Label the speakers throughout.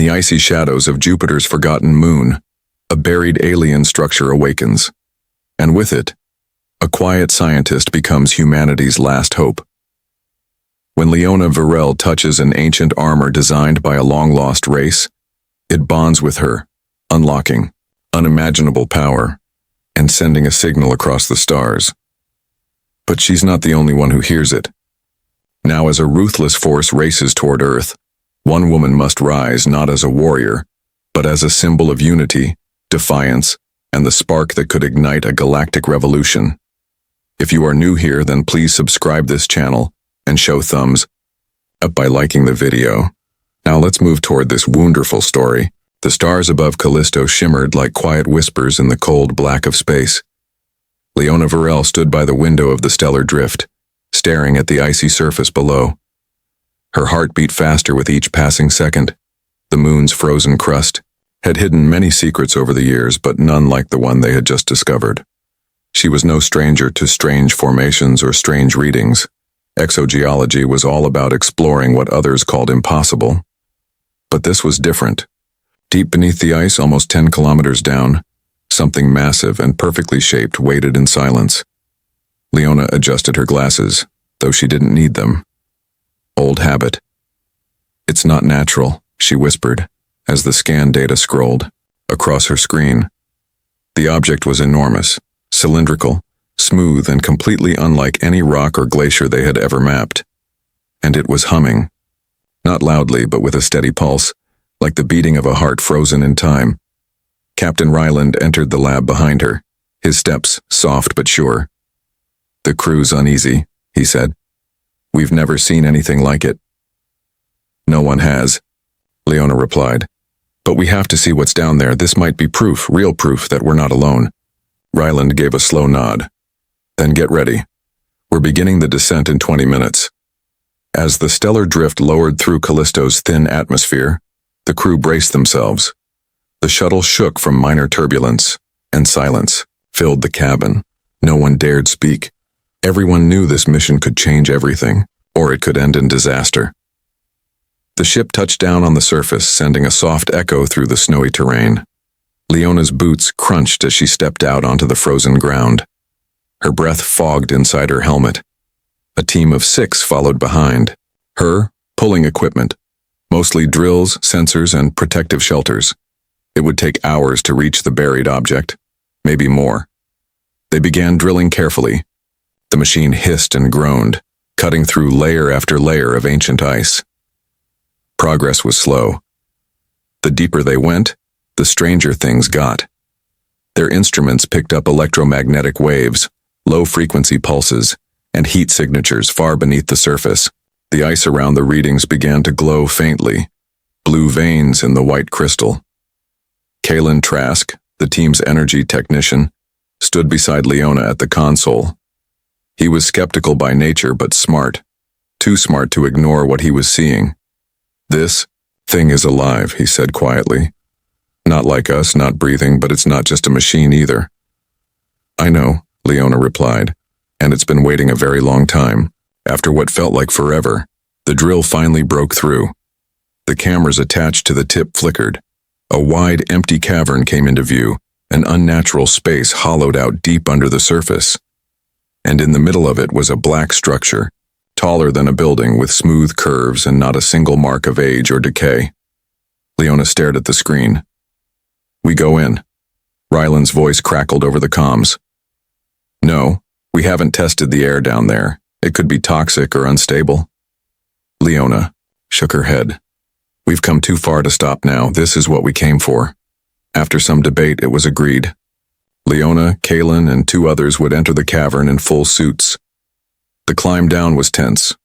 Speaker 1: the icy shadows of Jupiter's forgotten moon, a buried alien structure awakens. And with it, a quiet scientist becomes humanity's last hope. When Leona Varel touches an ancient armor designed by a long-lost race, it bonds with her, unlocking unimaginable power and sending a signal across the stars. But she's not the only one who hears it. Now, as a ruthless force races toward Earth, one woman must rise not as a warrior, but as a symbol of unity, defiance, and the spark that could ignite a galactic revolution. If you are new here, then please subscribe this channel and show thumbs up by liking the video. Now let's move toward this wonderful story. The stars above Callisto shimmered like quiet whispers in the cold black of space. Leona Varel stood by the window of the stellar drift, staring at the icy surface below. Her heart beat faster with each passing second. The moon's frozen crust had hidden many secrets over the years, but none like the one they had just discovered. She was no stranger to strange formations or strange readings. Exogeology was all about exploring what others called impossible. But this was different. Deep beneath the ice, almost 10 kilometers down, something massive and perfectly shaped waited in silence. Leona adjusted her glasses, though she didn't need them. Old habit. "It's not natural," she whispered, as the scan data scrolled across her screen. The object was enormous, cylindrical, smooth, and completely unlike any rock or glacier they had ever mapped. And it was humming. Not loudly, but with a steady pulse, like the beating of a heart frozen in time. Captain Ryland entered the lab behind her, his steps soft but sure. "The crew's uneasy," he said. "We've never seen anything like it." "No one has," Leona replied. "But we have to see what's down there. This might be proof, real proof, that we're not alone." Ryland gave a slow nod. "Then get ready. We're beginning the descent in 20 minutes. As the stellar drift lowered through Callisto's thin atmosphere, the crew braced themselves. The shuttle shook from minor turbulence, and silence filled the cabin. No one dared speak. Everyone knew this mission could change everything, or it could end in disaster. The ship touched down on the surface, sending a soft echo through the snowy terrain. Leona's boots crunched as she stepped out onto the frozen ground. Her breath fogged inside her helmet. A team of 6 followed behind, her pulling equipment, mostly drills, sensors, and protective shelters. It would take hours to reach the buried object, maybe more. They began drilling carefully. The machine hissed and groaned, cutting through layer after layer of ancient ice. Progress was slow. The deeper they went, the stranger things got. Their instruments picked up electromagnetic waves, low-frequency pulses, and heat signatures far beneath the surface. The ice around the readings began to glow faintly, blue veins in the white crystal. Kalen Trask, the team's energy technician, stood beside Leona at the console. He was skeptical by nature, but smart, too smart to ignore what he was seeing. "This thing is alive," he said quietly. "Not like us, not breathing, but it's not just a machine either." "I know," Leona replied, "and it's been waiting a very long time." After what felt like forever, the drill finally broke through. The cameras attached to the tip flickered. A wide, empty cavern came into view, an unnatural space hollowed out deep under the surface. And in the middle of it was a black structure, taller than a building with smooth curves and not a single mark of age or decay. Leona stared at the screen. "We go in." Ryland's voice crackled over the comms. "No, we haven't tested the air down there. It could be toxic or unstable." Leona shook her head. "We've come too far to stop now. This is what we came for." After some debate, it was agreed. Leona, Kalen, and 2 others would enter the cavern in full suits. The climb down was tense.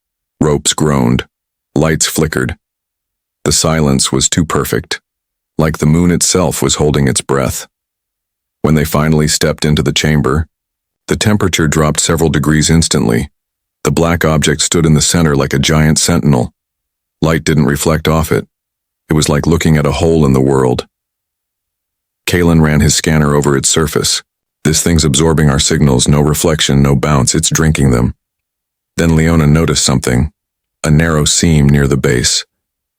Speaker 1: Ropes groaned. Lights flickered. The silence was too perfect, like the moon itself was holding its breath. When they finally stepped into the chamber, the temperature dropped several degrees instantly. The black object stood in the center like a giant sentinel. Light didn't reflect off it. It was like looking at a hole in the world. Kalen ran his scanner over its surface. "This thing's absorbing our signals, no reflection, no bounce, it's drinking them." Then Leona noticed something, a narrow seam near the base.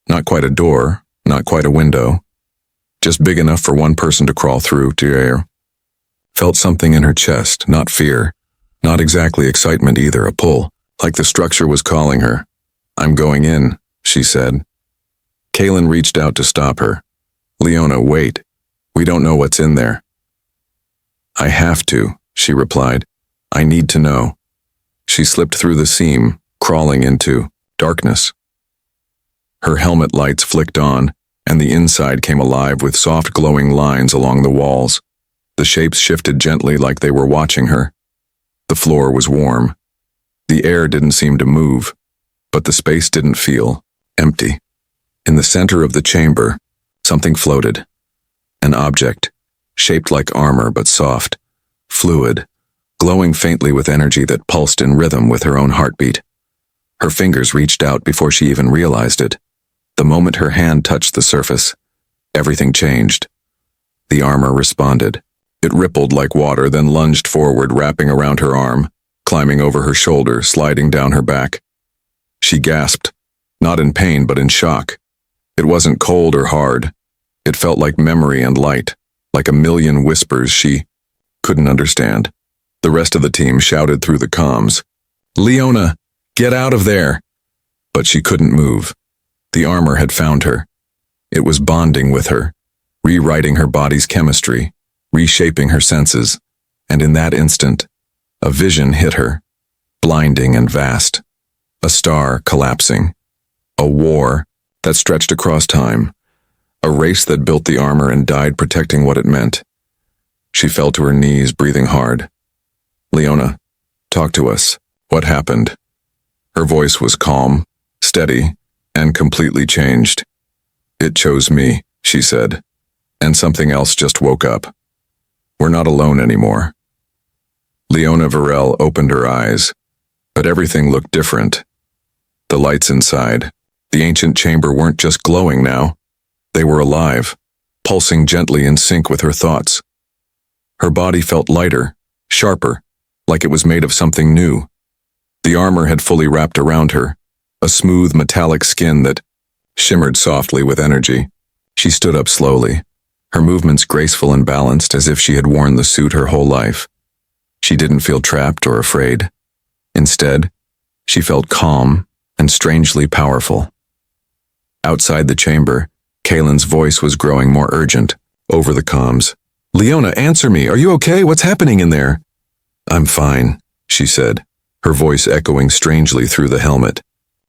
Speaker 1: Not quite a door, Not quite a window. Just big enough for one person to crawl through to air. Felt something in her chest, not fear. Not exactly excitement either, a pull, like the structure was calling her. "I'm going in," she said. Kaylin reached out to stop her. "Leona, wait. We don't know what's in there." "I have to," she replied. "I need to know." She slipped through the seam, crawling into darkness. Her helmet lights flicked on, and the inside came alive with soft glowing lines along the walls. The shapes shifted gently like they were watching her. The floor was warm. The air didn't seem to move, but the space didn't feel empty. In the center of the chamber, something floated. An object, shaped like armor but soft, fluid, glowing faintly with energy that pulsed in rhythm with her own heartbeat. Her fingers reached out before she even realized it. The moment her hand touched the surface, everything changed. The armor responded. It rippled like water, then lunged forward, wrapping around her arm, climbing over her shoulder, sliding down her back. She gasped, not in pain but in shock. It wasn't cold or hard. It felt like memory and light, like a million whispers she couldn't understand. The rest of the team shouted through the comms, "Leona, get out of there!" But she couldn't move. The armor had found her. It was bonding with her, rewriting her body's chemistry, reshaping her senses, and in that instant, a vision hit her, blinding and vast. A star collapsing. A war that stretched across time. A race that built the armor and died protecting what it meant. She fell to her knees, breathing hard. "Leona, talk to us. What happened?" Her voice was calm, steady, and completely changed. "It chose me," she said, "and something else just woke up. We're not alone anymore." Leona Varel opened her eyes, but everything looked different. The lights inside, the ancient chamber weren't just glowing now. They were alive, pulsing gently in sync with her thoughts. Her body felt lighter, sharper, like it was made of something new. The armor had fully wrapped around her, a smooth metallic skin that shimmered softly with energy. She stood up slowly, her movements graceful and balanced as if she had worn the suit her whole life. She didn't feel trapped or afraid. Instead, she felt calm and strangely powerful. Outside the chamber, Kaylin's voice was growing more urgent, over the comms. "Leona, answer me. Are you okay? What's happening in there?" "I'm fine," she said, her voice echoing strangely through the helmet.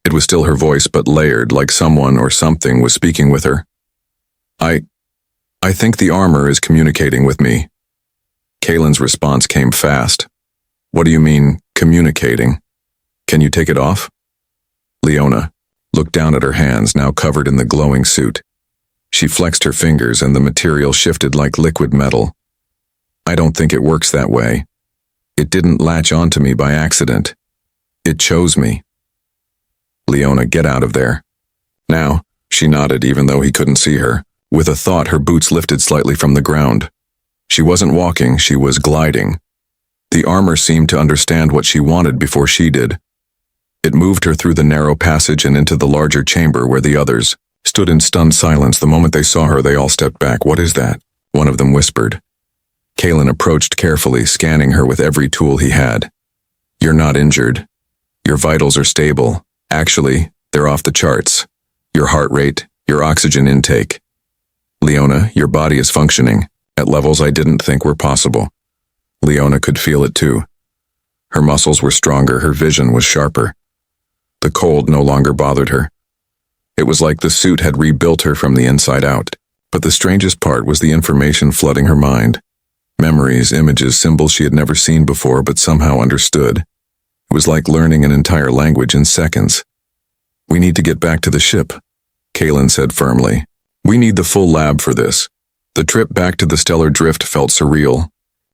Speaker 1: It was still her voice but layered, like someone or something was speaking with her. I think the armor is communicating with me." Kaylin's response came fast. "What do you mean, communicating? Can you take it off?" Leona looked down at her hands, now covered in the glowing suit. She flexed her fingers and the material shifted like liquid metal. "I don't think it works that way. It didn't latch onto me by accident. It chose me." "Leona, get out of there." "Now," she nodded even though he couldn't see her. With a thought, her boots lifted slightly from the ground. She wasn't walking, she was gliding. The armor seemed to understand what she wanted before she did. It moved her through the narrow passage and into the larger chamber where the others stood in stunned silence. The moment they saw her, they all stepped back. "What is that?" one of them whispered. Kaylin approached carefully, scanning her with every tool he had. "You're not injured. Your vitals are stable. Actually, they're off the charts. Your heart rate, your oxygen intake. Leona, your body is functioning at levels I didn't think were possible." Leona could feel it too. Her muscles were stronger, her vision was sharper. The cold no longer bothered her. It was like the suit had rebuilt her from the inside out. But the strangest part was the information flooding her mind. Memories, images, symbols she had never seen before but somehow understood. It was like learning an entire language in seconds. "We need to get back to the ship," Kaylin said firmly. "We need the full lab for this." The trip back to the stellar drift felt surreal.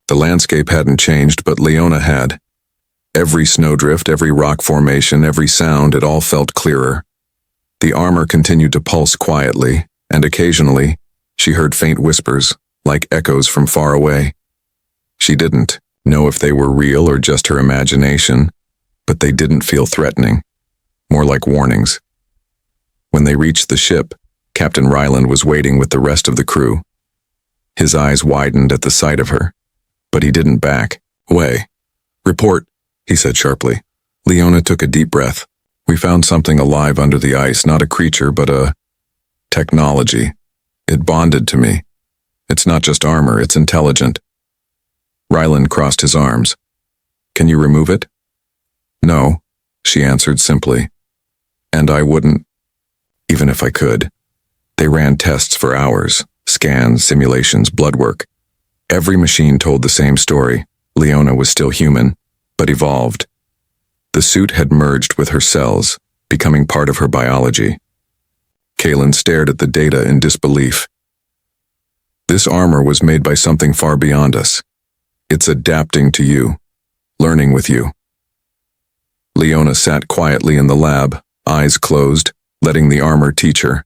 Speaker 1: The landscape hadn't changed, but Leona had. Every snowdrift, every rock formation, every sound, it all felt clearer. The armor continued to pulse quietly, and occasionally, she heard faint whispers, like echoes from far away. She didn't know if they were real or just her imagination, but they didn't feel threatening, more like warnings. When they reached the ship, Captain Ryland was waiting with the rest of the crew. His eyes widened at the sight of her, but he didn't back away. "Report," he said sharply. Leona took a deep breath. "We found something alive under the ice, not a creature, but a technology. It bonded to me. It's not just armor, it's intelligent." Ryland crossed his arms. "Can you remove it?" "No," she answered simply. "And I wouldn't, even if I could." They ran tests for hours, scans, simulations, blood work. Every machine told the same story. Leona was still human, but evolved. The suit had merged with her cells, becoming part of her biology. Kalen stared at the data in disbelief. "This armor was made by something far beyond us. It's adapting to you, learning with you." Leona sat quietly in the lab, eyes closed, letting the armor teach her.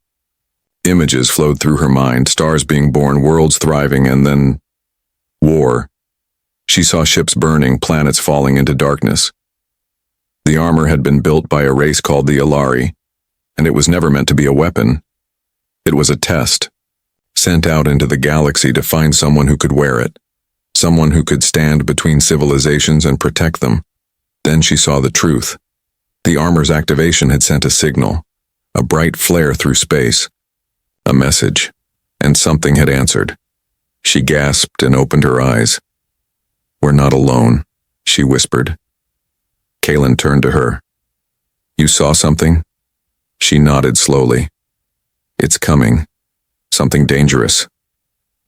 Speaker 1: Images flowed through her mind, stars being born, worlds thriving, and then war. She saw ships burning, planets falling into darkness. The armor had been built by a race called the Ilari, and it was never meant to be a weapon. It was a test, sent out into the galaxy to find someone who could wear it, someone who could stand between civilizations and protect them. Then she saw the truth. The armor's activation had sent a signal, a bright flare through space, a message, and something had answered. She gasped and opened her eyes. "We're not alone," she whispered. Kalen turned to her. "You saw something?" She nodded slowly. "It's coming. Something dangerous.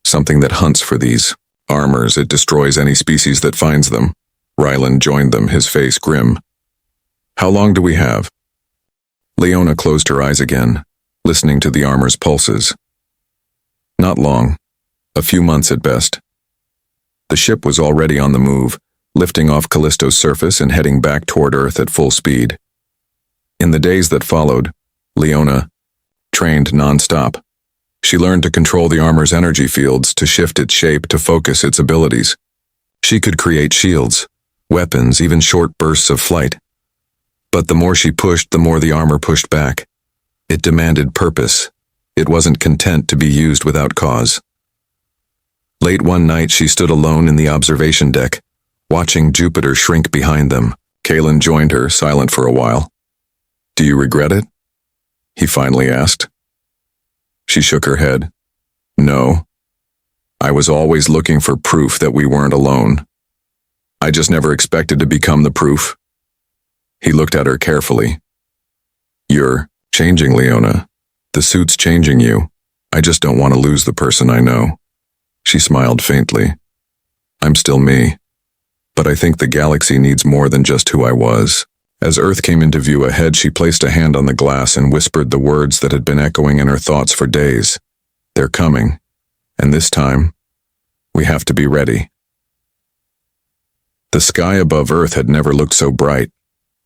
Speaker 1: Something that hunts for these armors. It destroys any species that finds them." Ryland joined them, his face grim. "How long do we have?" Leona closed her eyes again, listening to the armor's pulses. "Not long. A few months at best." The ship was already on the move, lifting off Callisto's surface and heading back toward Earth at full speed. In the days that followed, Leona trained non-stop. She learned to control the armor's energy fields, to shift its shape, to focus its abilities. She could create shields, weapons, even short bursts of flight. But the more she pushed, the more the armor pushed back. It demanded purpose. It wasn't content to be used without cause. Late one night, she stood alone in the observation deck, watching Jupiter shrink behind them. Kalen joined her, silent for a while. "Do you regret it?" he finally asked. She shook her head. "No. I was always looking for proof that we weren't alone. I just never expected to become the proof." He looked at her carefully. "You're changing, Leona. The suit's changing you. I just don't want to lose the person I know." She smiled faintly. "I'm still me. But I think the galaxy needs more than just who I was." As Earth came into view ahead, she placed a hand on the glass and whispered the words that had been echoing in her thoughts for days. "They're coming. And this time, we have to be ready." The sky above Earth had never looked so bright,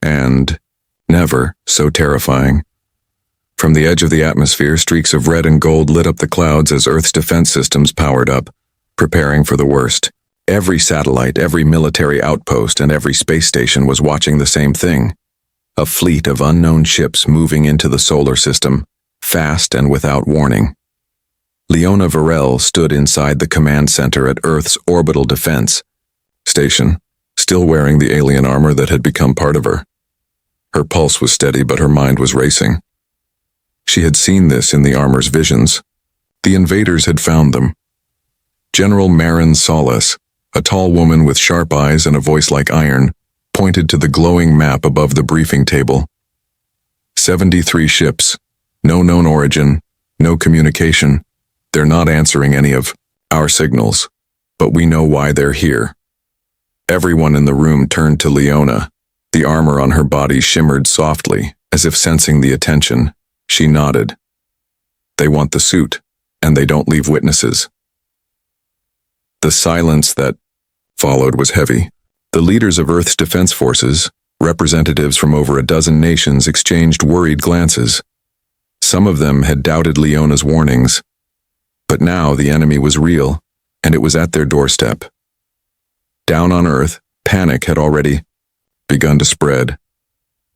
Speaker 1: and never so terrifying. From the edge of the atmosphere, streaks of red and gold lit up the clouds as Earth's defense systems powered up, preparing for the worst. Every satellite, every military outpost, and every space station was watching the same thing. A fleet of unknown ships moving into the solar system, fast and without warning. Leona Varel stood inside the command center at Earth's orbital defense station, still wearing the alien armor that had become part of her. Her pulse was steady, but her mind was racing. She had seen this in the armor's visions. The invaders had found them. General Marin Solis, a tall woman with sharp eyes and a voice like iron, pointed to the glowing map above the briefing table. 73 ships, no known origin, no communication. They're not answering any of our signals, but we know why they're here. Everyone in the room turned to Leona. The armor on her body shimmered softly, as if sensing the attention. She nodded. "They want the suit, and they don't leave witnesses." The silence that followed was heavy. The leaders of Earth's defense forces, representatives from over a dozen nations, exchanged worried glances. Some of them had doubted Leona's warnings. But now the enemy was real, and it was at their doorstep. Down on Earth, panic had already begun to spread.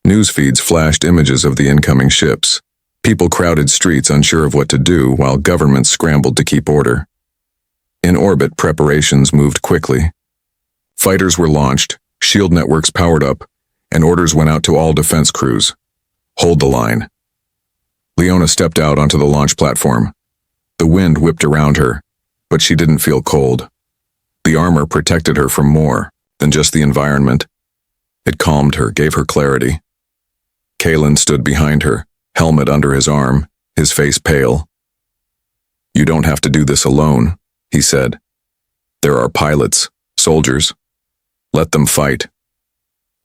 Speaker 1: News feeds flashed images of the incoming ships. People crowded streets unsure of what to do while governments scrambled to keep order. In orbit, preparations moved quickly. Fighters were launched, shield networks powered up, and orders went out to all defense crews. Hold the line. Leona stepped out onto the launch platform. The wind whipped around her, but she didn't feel cold. The armor protected her from more than just the environment. It calmed her, gave her clarity. Kalen stood behind her, helmet under his arm, his face pale. "You don't have to do this alone," he said. "There are pilots, soldiers. Let them fight."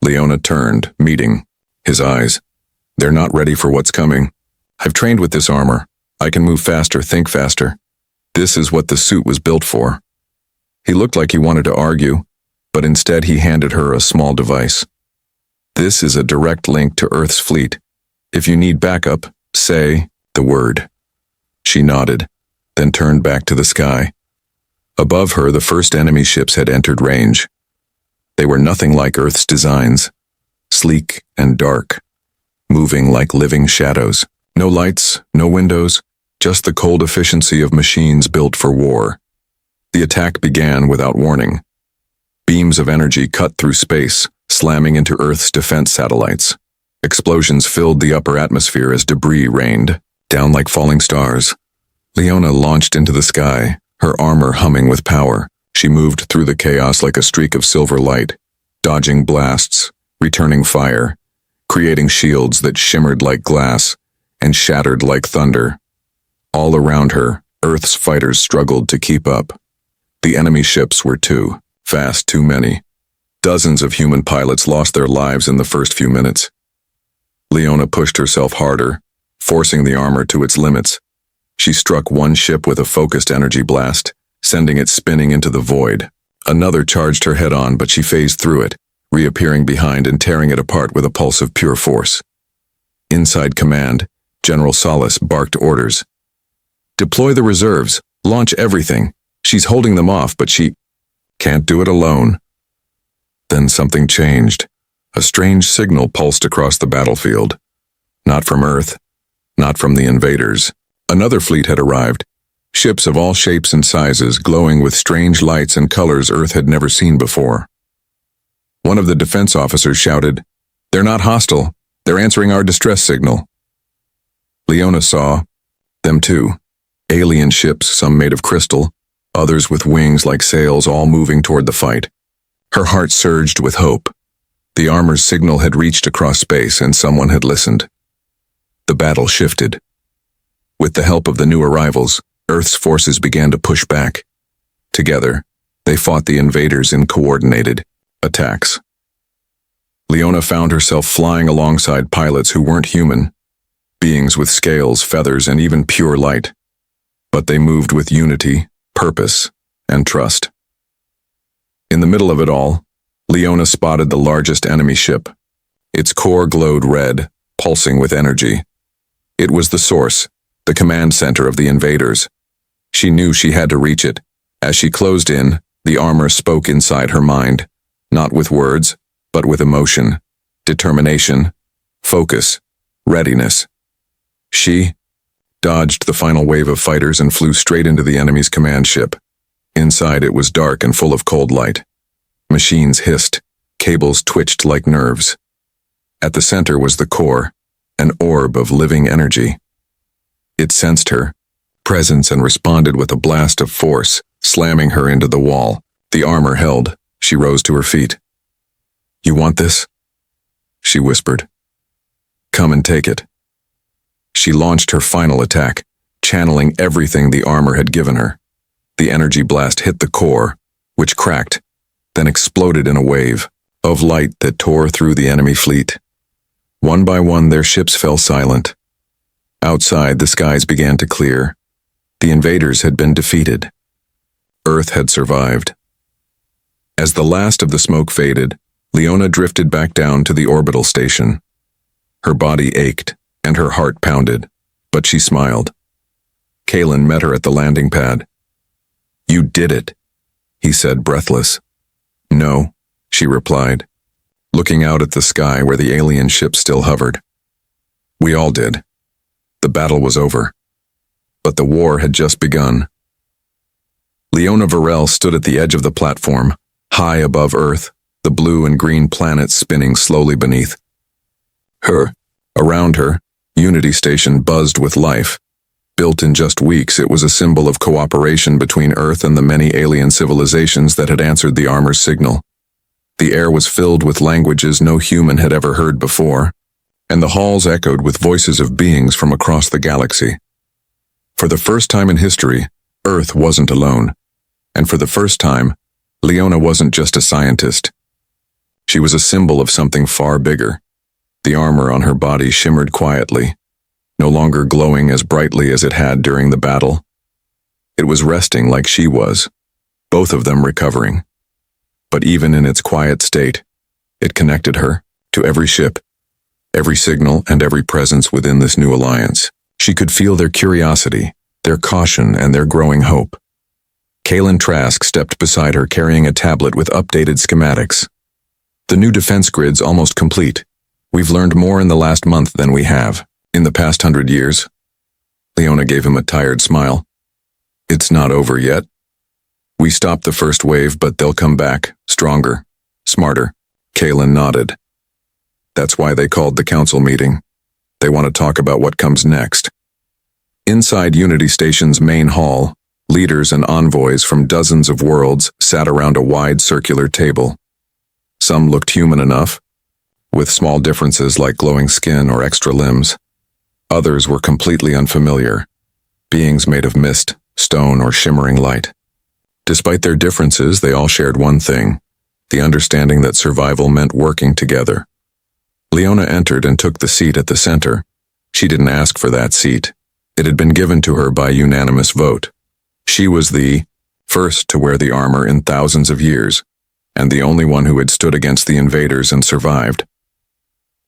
Speaker 1: Leona turned, meeting his eyes. "They're not ready for what's coming. I've trained with this armor. I can move faster, think faster. This is what the suit was built for." He looked like he wanted to argue, but instead he handed her a small device. "This is a direct link to Earth's fleet. If you need backup, say the word." She nodded, then turned back to the sky. Above her, the first enemy ships had entered range. They were nothing like Earth's designs, sleek and dark, moving like living shadows. No lights, no windows, just the cold efficiency of machines built for war. The attack began without warning. Beams of energy cut through space, slamming into Earth's defense satellites. Explosions filled the upper atmosphere as debris rained down like falling stars. Leona launched into the sky, her armor humming with power. She moved through the chaos like a streak of silver light, dodging blasts, returning fire, creating shields that shimmered like glass and shattered like thunder. All around her, Earth's fighters struggled to keep up. The enemy ships were too fast, too many. Dozens of human pilots lost their lives in the first few minutes. Leona pushed herself harder, forcing the armor to its limits. She struck one ship with a focused energy blast, sending it spinning into the void. Another charged her head-on, but she phased through it, reappearing behind and tearing it apart with a pulse of pure force. Inside command, General Solace barked orders. "Deploy the reserves. Launch everything. She's holding them off, but she can't do it alone." Then something changed. A strange signal pulsed across the battlefield. Not from Earth, not from the invaders. Another fleet had arrived. Ships of all shapes and sizes, glowing with strange lights and colors Earth had never seen before. One of the defense officers shouted, "They're not hostile. They're answering our distress signal." Leona saw them too. Alien ships, some made of crystal, others with wings like sails, all moving toward the fight. Her heart surged with hope. The armor's signal had reached across space and someone had listened. The battle shifted. With the help of the new arrivals, Earth's forces began to push back. Together, they fought the invaders in coordinated attacks. Leona found herself flying alongside pilots who weren't human, beings with scales, feathers, and even pure light. But they moved with unity, purpose, and trust. In the middle of it all, Leona spotted the largest enemy ship. Its core glowed red, pulsing with energy. It was the source, the command center of the invaders. She knew she had to reach it. As she closed in, the armor spoke inside her mind, not with words, but with emotion, determination, focus, readiness. She dodged the final wave of fighters and flew straight into the enemy's command ship. Inside it was dark and full of cold light. Machines hissed, cables twitched like nerves. At the center was the core, an orb of living energy. It sensed her presence and responded with a blast of force, slamming her into the wall. The armor held. She rose to her feet. "You want this?" she whispered. "Come and take it." She launched her final attack, channeling everything the armor had given her. The energy blast hit the core, which cracked, then exploded in a wave of light that tore through the enemy fleet. One by one, their ships fell silent. Outside, the skies began to clear. The invaders had been defeated. Earth had survived. As the last of the smoke faded, Leona drifted back down to the orbital station. Her body ached, and her heart pounded, but she smiled. Kalen met her at the landing pad. "You did it," he said, breathless. "No," she replied, looking out at the sky where the alien ship still hovered. "We all did. The battle was over. But the war had just begun. Leona Varel stood at the edge of the platform, high above Earth, the blue and green planets spinning slowly beneath her. Around her, Unity Station buzzed with life. Built in just weeks, it was a symbol of cooperation between Earth and the many alien civilizations that had answered the armor's signal. The air was filled with languages no human had ever heard before, and the halls echoed with voices of beings from across the galaxy. For the first time in history, Earth wasn't alone. And for the first time, Leona wasn't just a scientist. She was a symbol of something far bigger. The armor on her body shimmered quietly, no longer glowing as brightly as it had during the battle. It was resting like she was, both of them recovering. But even in its quiet state, it connected her to every ship, every signal, and every presence within this new alliance. She could feel their curiosity, their caution, and their growing hope. Kaylin Trask stepped beside her carrying a tablet with updated schematics. The new defense grid's almost complete. We've learned more in the last month than we have in the past 100 years. Leona gave him a tired smile. It's not over yet. We stopped the first wave, but they'll come back, stronger, smarter. Kaylin nodded. That's why they called the council meeting. They want to talk about what comes next. Inside Unity Station's main hall, leaders and envoys from dozens of worlds sat around a wide circular table. Some looked human enough, with small differences like glowing skin or extra limbs. Others were completely unfamiliar, beings made of mist, stone, or shimmering light. Despite their differences, they all shared one thing, the understanding that survival meant working together. Leona entered and took the seat at the center. She didn't ask for that seat. It had been given to her by unanimous vote. She was the first to wear the armor in thousands of years, and the only one who had stood against the invaders and survived.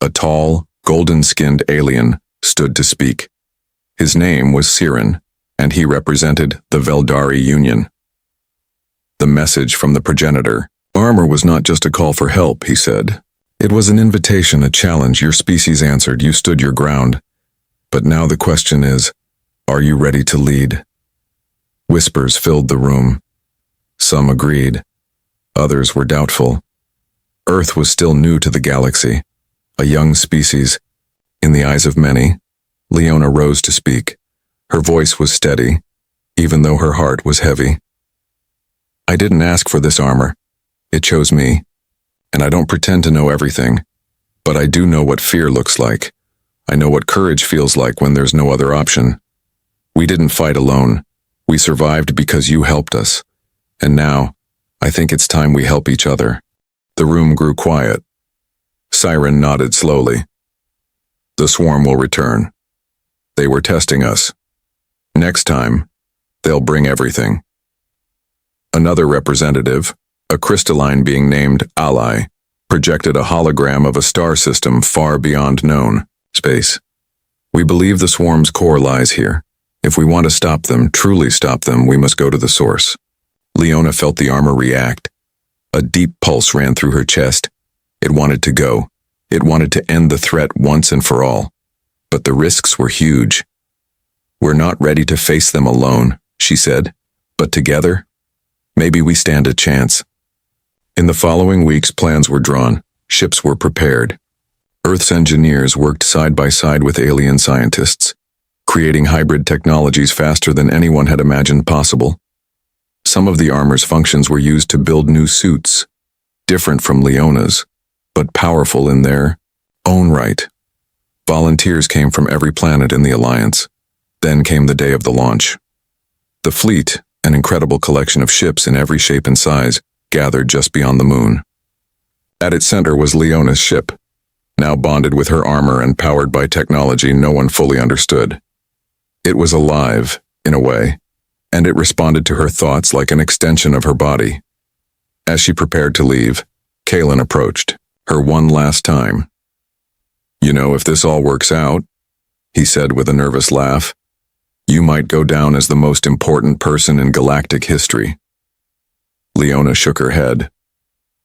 Speaker 1: A tall, golden-skinned alien stood to speak. His name was Siren, and he represented the Veldari Union. The message from the progenitor. Armor was not just a call for help, he said. It was an invitation, a challenge. Your species answered. You stood your ground. But now the question is, are you ready to lead? Whispers filled the room. Some agreed. Others were doubtful. Earth was still new to the galaxy, a young species. In the eyes of many, Leona rose to speak. Her voice was steady, even though her heart was heavy. I didn't ask for this armor. It chose me. And I don't pretend to know everything, but I do know what fear looks like. I know what courage feels like when there's no other option. We didn't fight alone. We survived because you helped us. And now, I think it's time we help each other. The room grew quiet. Siren nodded slowly. The swarm will return. They were testing us. Next time, they'll bring everything. Another representative, a crystalline being named Ally, projected a hologram of a star system far beyond known space. We believe the swarm's core lies here. If we want to stop them, truly stop them, we must go to the source. Leona felt the armor react. A deep pulse ran through her chest. It wanted to go. It wanted to end the threat once and for all. But the risks were huge. We're not ready to face them alone, she said. But together, maybe we stand a chance. In the following weeks, plans were drawn. Ships were prepared. Earth's engineers worked side by side with alien scientists, creating hybrid technologies faster than anyone had imagined possible. Some of the armor's functions were used to build new suits, different from Leona's, but powerful in their own right. Volunteers came from every planet in the Alliance. Then came the day of the launch. The fleet, an incredible collection of ships in every shape and size, gathered just beyond the moon. At its center was Leona's ship, now bonded with her armor and powered by technology no one fully understood. It was alive, in a way, and it responded to her thoughts like an extension of her body. As she prepared to leave, Kaylin approached, her one last time. You know, if this all works out, he said with a nervous laugh, you might go down as the most important person in galactic history. Leona shook her head.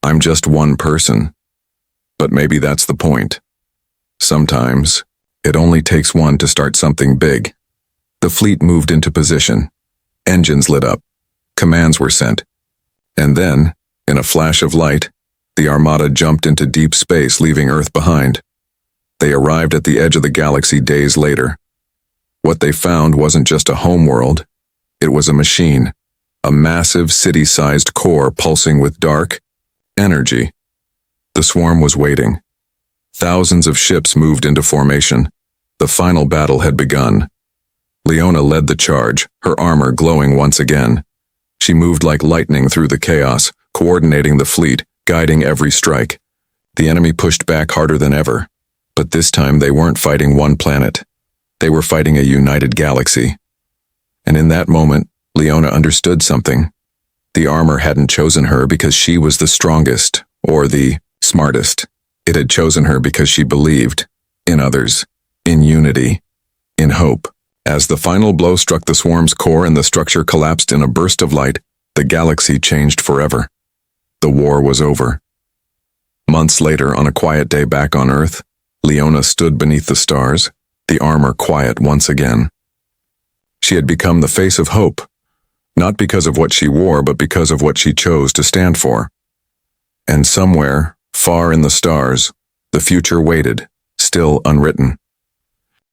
Speaker 1: I'm just one person. But maybe that's the point. Sometimes, It only takes one to start something big. The fleet moved into position. Engines lit up. Commands were sent. And then, in a flash of light, the Armada jumped into deep space, leaving Earth behind. They arrived at the edge of the galaxy days later. What they found wasn't just a homeworld. It was a machine, a massive city-sized core pulsing with dark energy. The swarm was waiting. Thousands of ships moved into formation. The final battle had begun. Leona led the charge, her armor glowing once again. She moved like lightning through the chaos, coordinating the fleet, guiding every strike. The enemy pushed back harder than ever. But this time they weren't fighting one planet. They were fighting a united galaxy. And in that moment, Leona understood something. The armor hadn't chosen her because she was the strongest, or the smartest. It had chosen her because she believed in others, in unity, in hope. As the final blow struck the swarm's core and the structure collapsed in a burst of light, the galaxy changed forever. The war was over. Months later, on a quiet day back on Earth, Leona stood beneath the stars, the armor quiet once again. She had become the face of hope, not because of what she wore, but because of what she chose to stand for. And somewhere, far in the stars, the future waited, still unwritten.